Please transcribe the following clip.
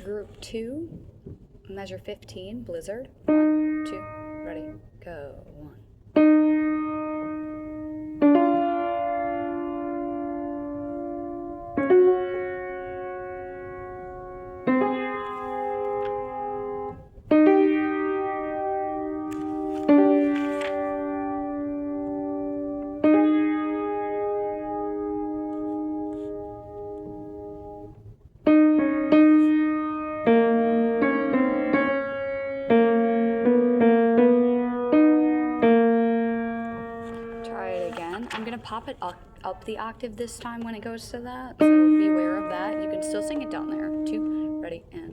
group 2, measure 15, blizzard. 1, 2, ready, go. 1. Try it again. I'm gonna pop it up the octave this time when it goes to that, so beware of that. You can still sing it down there. 2, ready, and